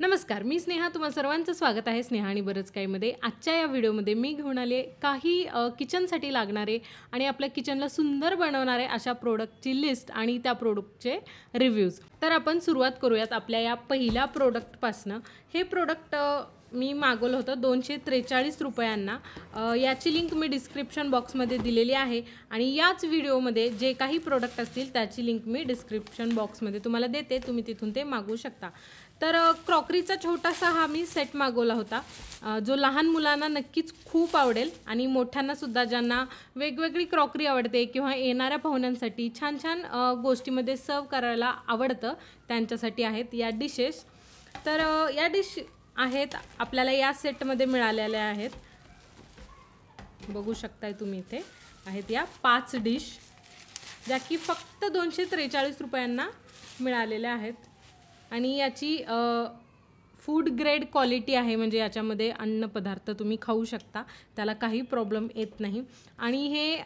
नमस्कार, मी स्नेहा. तुम्हा सर्वांचं स्वागत आहे स्नेहा आणि बरंच काहीमध्ये. आजच्या या व्हिडिओमध्ये मी घेऊन आले काही किचनसाठी लागणारे आणि आपल्या किचनला सुंदर बनवणारे अशा प्रोडक्टची लिस्ट आणि त्या प्रोडक्टचे रिव्ह्यूज. तर आपण सुरुवात करूयात आपल्या या पहिल्या प्रोडक्टपासनं. हे प्रोडक्ट मी मागवलं होतं 243 रुपयांना. याची लिंक मी डिस्क्रिप्शन बॉक्समध्ये दिलेली आहे आणि याच व्हिडिओमध्ये जे काही प्रोडक्ट असतील त्याची लिंक मी डिस्क्रिप्शन बॉक्समध्ये तुम्हाला देते. तुम्ही तिथून ते मागवू शकता. तर क्रॉकरीचा छोटासा हा मी सेट मागवला होता, जो लहान मुलांना नक्कीच खूप आवडेल आणि मोठ्यांनासुद्धा ज्यांना वेगवेगळी क्रॉकरी आवडते किंवा येणाऱ्या पाहुण्यांसाठी छान छान गोष्टीमध्ये सर्व करायला आवडतं त्यांच्यासाठी आहेत या डिशेस. तर या डिश आहेत आपल्याला या सेटमध्ये मिळालेल्या आहेत. बघू शकताय तुम्ही, इथे आहेत या 5 डिश ज्या की फक्त 243 रुपयांना मिळालेल्या आहेत. आणि याची फूड ग्रेड क्वालिटी आहे, म्हणजे याच्यामध्ये अन्नपदार्थ तुम्ही खाऊ शकता, त्याला काही प्रॉब्लेम येत नाही. आणि हे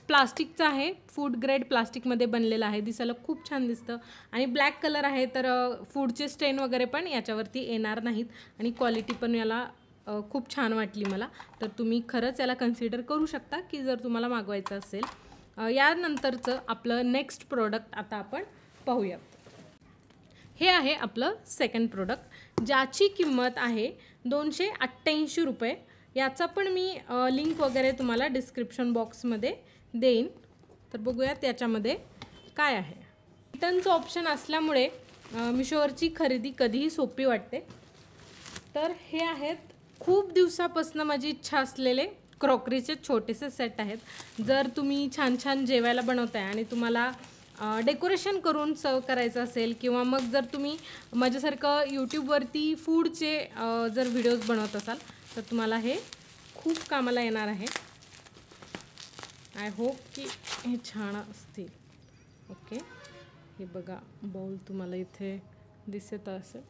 प्लास्टिकचं आहे, फूड ग्रेड प्लास्टिकमध्ये बनलेलं आहे. दिसायला खूप छान दिसतं आणि ब्लॅक कलर आहे, तर फूडचे स्टेन वगैरे पण याच्यावरती येणार नाहीत आणि क्वालिटी पण याला खूप छान वाटली मला. तर तुम्ही खरंच याला कन्सिडर करू शकता की जर तुम्हाला मागवायचं असेल. यानंतरचं आपलं नेक्स्ट प्रोडक्ट आता आपण पाहूया. हे आहे आपलं सेकंड प्रोडक्ट, ज्याची किंमत आहे 288 रुपये. याचा पण मी लिंक वगैरे तुम्हाला डिस्क्रिप्शन बॉक्समध्ये देईन. तर बघूयात याच्यामध्ये काय आहे. रिटर्नचं ऑप्शन असल्यामुळे मिशोवरची खरेदी कधीही सोपी वाटते. तर हे आहेत खूप दिवसापासून माझी इच्छा असलेले क्रॉकरीचे छोटेसे सेट आहेत. जर तुम्ही छान छान जेवायला बनवताय आणि तुम्हाला डेकोरेशन करून सर्व करायचं असेल, किंवा मग जर तुम्ही माझ्यासारखं यूट्यूबवरती फूडचे जर व्हिडिओज बनवत असाल तर तुम्हाला हे खूप कामाला येणार आहे. आय होप की हे छान असतील. ओके, हे बघा बाउल तुम्हाला इथे दिसत असेल,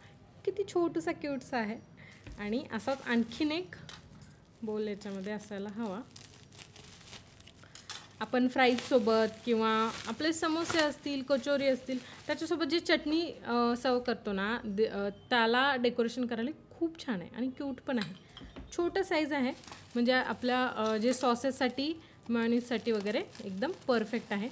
किती छोटूसा क्यूटसा आहे. आणि असाच आणखीन एक बाउल याच्यामध्ये असायला हवा. आपण फ्राईजसोबत किंवा आपले समोसे असतील, कचोरी असतील, त्याच्यासोबत जी चटणी सर्व करतो ना, त्याला डेकोरेशन करायला खूप छान आहे आणि क्यूट पण आहे. छोटं साईज आहे, म्हणजे आपल्या जे सॉसेससाठी मेयोनीजसाठी वगैरे एकदम परफेक्ट आहे.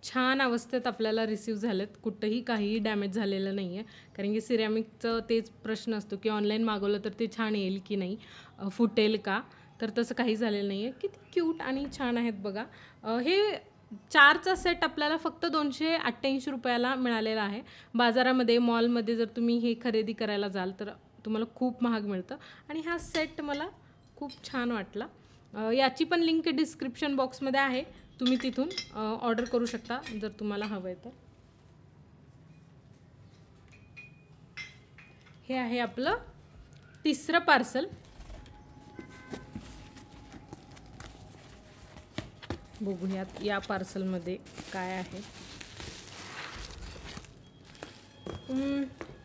छान अवस्थेत आपल्याला रिसीव झालेत, कुठंही काहीही डॅमेज झालेलं नाही आहे. कारण की सिरॅमिकचं तेच प्रश्न असतो की ऑनलाईन मागवलं तर ते छान येईल की नाही, फुटेल का, तर तसं काही झालेलं नाही आहे. किती क्यूट आणि छान आहेत बघा. हे 4चा सेट आपल्याला फक्त 288 रुपयाला मिळालेला आहे. बाजारामध्ये मॉलमध्ये जर तुम्ही हे खरेदी करायला जाल तर तुम्हाला खूप महाग मिळतं आणि हा सेट मला खूप छान वाटला. याची पण लिंक डिस्क्रिप्शन बॉक्समध्ये आहे, तुम्ही तिथून ऑर्डर करू शकता जर तुम्हाला हवं आहे तर. हे आहे आपलं तिसरं पार्सल. बघूयात या पार्सलमध्ये काय आहे.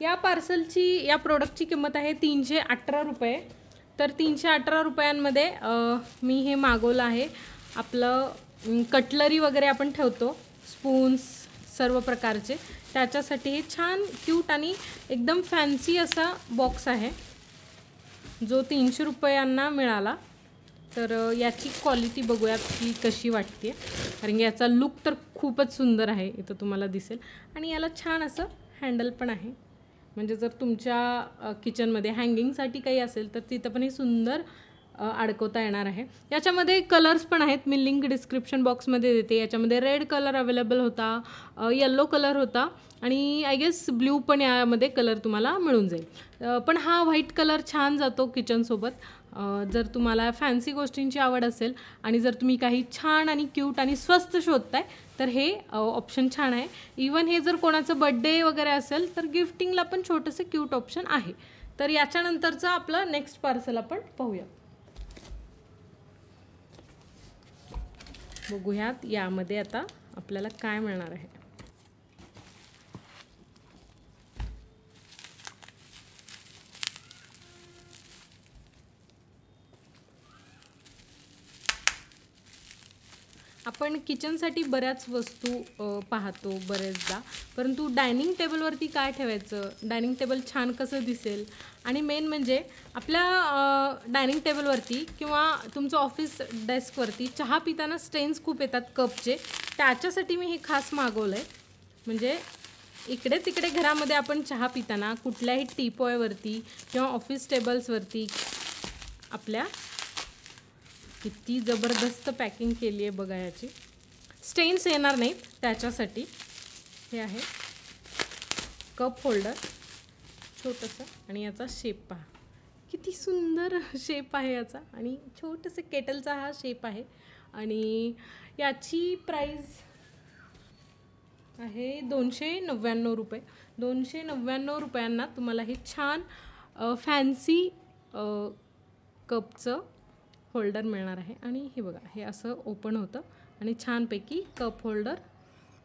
या पार्सलची, या प्रोडक्टची किंमत आहे 318 रुपये. तर 318 रुपयांमध्ये मी हे मागवलं आहे. आपलं कटलरी वगैरे आपण ठेवतो, स्पून्स सर्व प्रकारचे, त्याच्यासाठी हे छान क्यूट आणि एकदम फॅन्सी असा बॉक्स आहे, जो 300 रुपयांना मिळाला. तर याची क्वालिटी बघूयात की कशी वाटते, कारण याचा लुक तर खूपच सुंदर आहे, इथं तुम्हाला दिसेल. आणि याला छान असं हँडल पण आहे, म्हणजे जर तुमच्या किचनमध्ये हँगिंगसाठी काही असेल तर तिथं पण हे सुंदर अडकवता येणार आहे. याच्यामध्ये कलर्स पण आहेत, मी लिंक डिस्क्रिप्शन बॉक्समध्ये देते. याच्यामध्ये रेड कलर अवेलेबल होता, येल्लो कलर होता आणि आय गेस ब्ल्यू पण यामध्ये कलर तुम्हाला मिळून जाईल. पण हा व्हाईट कलर छान जातो किचनसोबत. जर तुम्हाला फॅन्सी गोष्टींची आवड असेल आणि जर तुम्ही काही छान आणि क्यूट आणि स्वस्त शोधताय तर हे ऑप्शन छान आहे. इवन हे जर कोणाचं बड्डे वगैरे असेल तर गिफ्टिंगला पण छोटंसं क्यूट ऑप्शन आहे. तर याच्यानंतरचं आपलं नेक्स्ट पार्सल आपण पाहूया. बघूयात यामध्ये आता आपल्याला काय मिळणार आहे. आपण किचनसाठी बऱ्याच वस्तू पाहतो बरेचदा, परंतु डायनिंग टेबलवरती काय ठेवायचं, डायनिंग टेबल छान कसं दिसेल, आणि मेन म्हणजे आपल्या डायनिंग टेबलवरती किंवा तुमचं ऑफिस डेस्कवरती चहा पिताना स्टेन्स खूप येतात कपचे. त्याच्यासाठी मी हे खास मागवलं आहे. म्हणजे इकडे तिकडे घरामध्ये आपण चहा पिताना कुठल्याही टीपॉयवरती किंवा ऑफिस टेबल्सवरती आपल्या किती जबरदस्त पॅकिंग केली आहे बघा. याची स्टेन्स येणार नाहीत त्याच्यासाठी हे आहे कप होल्डर छोटंसं. आणि याचा शेप पहा किती सुंदर शेप आहे याचा, आणि छोटंसं केटलचा हा शेप आहे. आणि याची प्राईस आहे 299 रुपये. 299 रुपयांना तुम्हाला हे छान फॅन्सी कपचं होल्डर मिळणार आहे. आणि हे बघा, हे असं ओपन होतं आणि छानपैकी कप होल्डर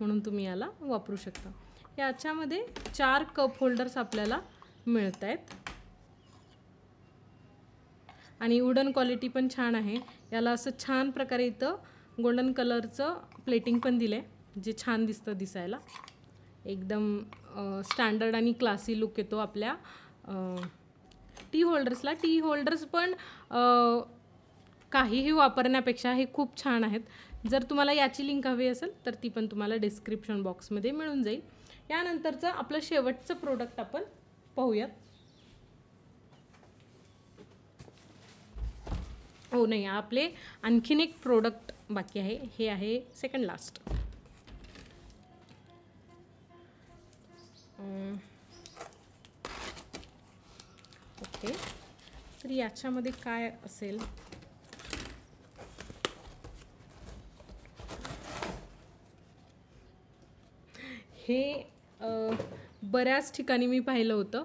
म्हणून तुम्ही याला वापरू शकता. याच्यामध्ये 4 कप होल्डर्स आपल्याला मिळत आहेत आणि वुडन क्वालिटी पण छान आहे. याला असं छान प्रकारे इथं गोल्डन कलरचं प्लेटिंग पण दिलं आहे, जे छान दिसतं दिसायला. एकदम स्टँडर्ड आणि क्लासी लुक येतो आपल्या टी होल्डर्सला. टी होल्डर्स पण काहीही वापरण्यापेक्षा हे खूप छान आहेत. जर तुम्हाला याची लिंक हवी असेल तर ती पण तुम्हाला डिस्क्रिप्शन बॉक्समध्ये मिळून जाईल. यानंतरचं आपलं शेवटचं प्रोडक्ट आपण पाहूयात. हो नाही, आपले आणखीन एक प्रोडक्ट बाकी आहे. हे आहे सेकंड लास्ट. ओके, तर याच्यामध्ये काय असेल, हे बऱ्याच ठिकाणी मी पाहिलं होतं.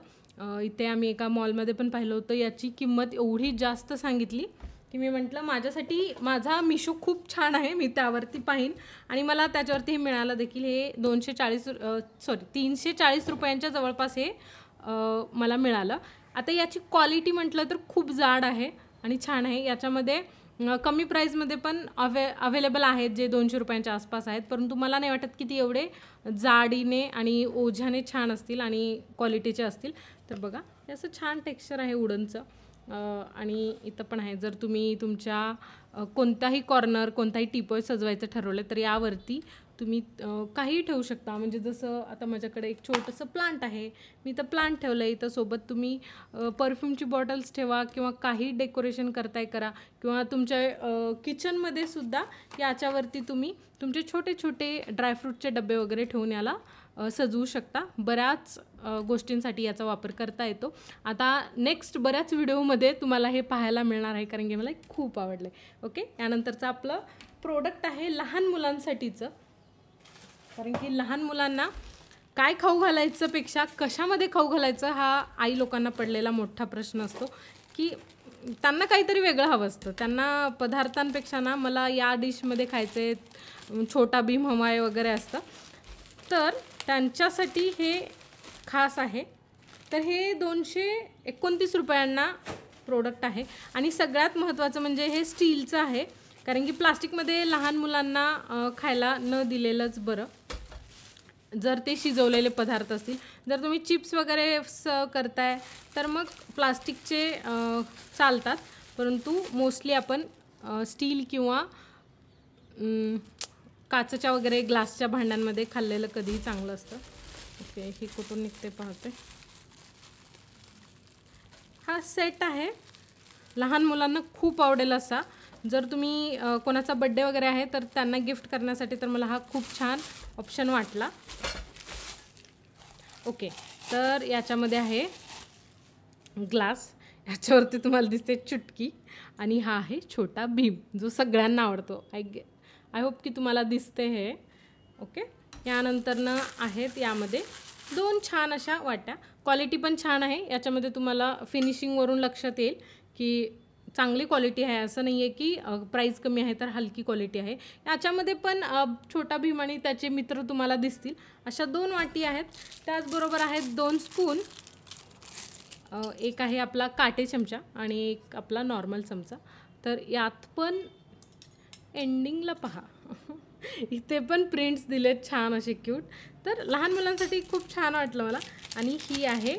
इथे आम्ही एका मॉलमध्ये पण पाहिलं होतं. याची किंमत एवढी जास्त सांगितली की मी म्हटलं माझा मिशो खूप छान आहे, मी त्यावरती पाहीन. आणि मला त्याच्यावरती हे मिळालं देखील. हे 340 रुपयांच्या जवळपास हे मला मिळालं. आता याची क्वालिटी म्हटलं तर खूप जाड आहे आणि छान आहे. याच्यामध्ये कमी प्राईजमध्ये पण अवेलेबल आहेत जे 200 रुपयांच्या आसपास आहेत, परंतु मला नाही वाटत की ती एवढे जाडीने आणि ओझ्याने छान असतील आणि क्वालिटीचे असतील. तर बघा, हे असं छान टेक्स्चर आहे वुडनचं. आणि इथं पण आहे. जर तुम्ही तुमच्या कोणताही कॉर्नर, कोणताही टीपॉय सजवायचं ठरवलं तर यावरती तुम्ही काहीही ठेवू शकता. म्हणजे जसं आता माझ्याकडे एक छोटंसं प्लांट आहे, मी तर प्लांट ठेवलं आहे. इथं सोबत तुम्ही परफ्यूमची बॉटल्स ठेवा किंवा काही डेकोरेशन करताय करा, किंवा तुमच्या किचनमध्ये सुद्धा याच्यावरती तुम्ही तुमचे छोटे छोटे ड्रायफ्रूटचे डबे वगैरे ठेवून याला सजवू शकता. बऱ्याच गोष्टींसाठी याचा वापर करता येतो. आता नेक्स्ट बऱ्याच व्हिडिओमध्ये तुम्हाला हे पाहायला मिळणार आहे, कारण की मला खूप आवडलं आहे. ओके, यानंतरचं आपलं प्रोडक्ट आहे लहान मुलांसाठीचं. कारण की लहान मुलांना काय खाऊ घालायचं पेक्षा कशामध्ये खाऊ घालायचं हा आई लोकांना पडलेला मोठा प्रश्न असतो, की त्यांना काहीतरी वेगळं हवं असतं. त्यांना पदार्थांपेक्षा ना मला या डिशमध्ये खायचं आहे, छोटा भीम हवा आहे वगैरे असतं. तर त्यांच्यासाठी हे खास आहे. तर हे 229 रुपयांना प्रोडक्ट आहे. आणि सगळ्यात महत्त्वाचं म्हणजे हे स्टीलचं आहे, कारण की प्लास्टिकमध्ये लहान मुलांना खायला न दिलेलंच बरं, जर ते शिजवलेले पदार्थ असतील. जर तुम्ही चिप्स वगैरे करताय तर मग प्लास्टिकचे चालतात, परंतु मोस्टली आपण स्टील किंवा काचेच्या वगैरे ग्लासच्या भांड्यांमध्ये खाल्लेलं कधीही चांगलं असतं. ओके, हे कुठून निघते पाहते. हा सेट आहे, लहान मुलांना खूप आवडेल असा. जर तुम्ही कोणाचा बड्डे वगैरे आहे तर त्यांना गिफ्ट करण्यासाठी तर मला हा खूप छान ऑप्शन वाटला. ओके, तर याच्यामध्ये आहे ग्लास, याच्यावरती तुम्हाला दिसते चुटकी, आणि हा आहे छोटा भीम जो सगळ्यांना आवडतो. आय होप की तुम्हाला दिसते हे. ओके, यानंतरनं आहेत यामध्ये 2 छान अशा वाट्या. क्वालिटी पण छान आहे. याच्यामध्ये तुम्हाला फिनिशिंगवरून लक्षात येईल की चांगली क्वालिटी आहे. असं नाही आहे की प्राईस कमी आहे तर हलकी क्वालिटी आहे. याच्यामध्ये पण छोटा भीम आणि त्याचे मित्र तुम्हाला दिसतील. अशा 2 वाटी आहेत. त्याचबरोबर आहेत 2 स्पून. एक आहे आपला काटे चमचा आणि एक आपला नॉर्मल चमचा. तर यात पण एंडिंगला पहा इथे पण प्रिंट्स दिलेत छान असे क्यूट. तर लहान मुलांसाठी खूप छान वाटलं मला. आणि ही आहे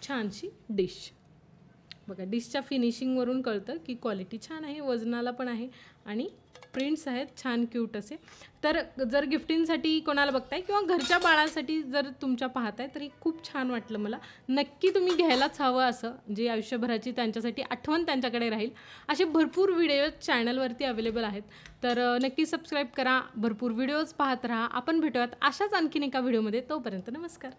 छानशी डिश. बघा डिशच्या फिनिशिंगवरून कळतं की क्वालिटी छान आहे, वजनाला पण आहे आणि प्रिंट्स आहेत छान क्यूट असे. तर जर गिफ्टिंगसाठी कोणाला बघताय किंवा घरच्या बाळांसाठी जर तुमच्या पाहताय तरी खूप छान वाटलं मला. नक्की तुम्ही घ्यायलाच हवं असं, जे आयुष्यभराची त्यांच्यासाठी आठवण त्यांच्याकडे राहील. असे भरपूर व्हिडिओज चॅनलवरती अवेलेबल आहेत. तर नक्की सबस्क्राईब करा, भरपूर व्हिडिओज पाहत राहा. आपण भेटूयात अशाच आणखीन एका व्हिडिओमध्ये. तोपर्यंत नमस्कार.